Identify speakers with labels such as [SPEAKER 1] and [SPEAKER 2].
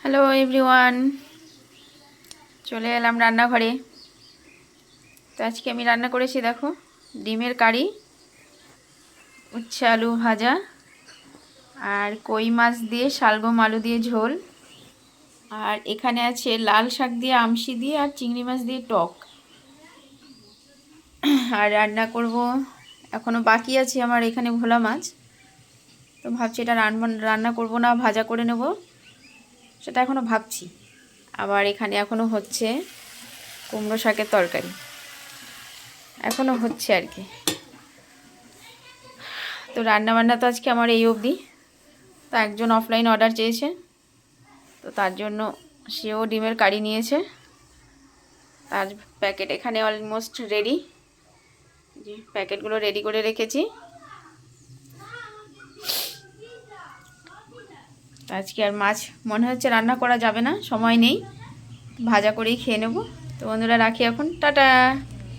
[SPEAKER 1] Hello everyone, চলে এলাম রান্নাঘরে। তো আজকে আমি রান্না করেছি, দেখো, ডিমের কারি, উচ্ছে আলু ভাজা, আর কই মাছ দিয়ে শালগম আলু দিয়ে ঝোল, আর এখানে আছে লাল শাক দিয়ে আমশি দিয়ে আর চিংড়ি মাছ দিয়ে টক। আর রান্না করব, এখনও বাকি আছে আমার এখানে ভোলা মাছ। তো ভাবছি এটা রান্না করব না ভাজা করে নেব, সেটা এখনও ভাবছি। আবার এখানে এখনও হচ্ছে কুমড়ো শাকের তরকারি, এখনও হচ্ছে আর কি। তো রান্নাবান্না তো আজকে আমার এই অবধি। তো একজন অফলাইন অর্ডার চেয়েছে, তো তার জন্য সেও ডিমের কারি নিয়েছে। তার প্যাকেট এখানে অলমোস্ট রেডি, যে প্যাকেটগুলো রেডি করে রেখেছি। আজকে আর মাছ মনে হচ্ছে রান্না করা যাবে না, সময় নেই, ভাজা করেই খেয়ে নেব। তো বন্ধুরা রাখি এখন, টাটা।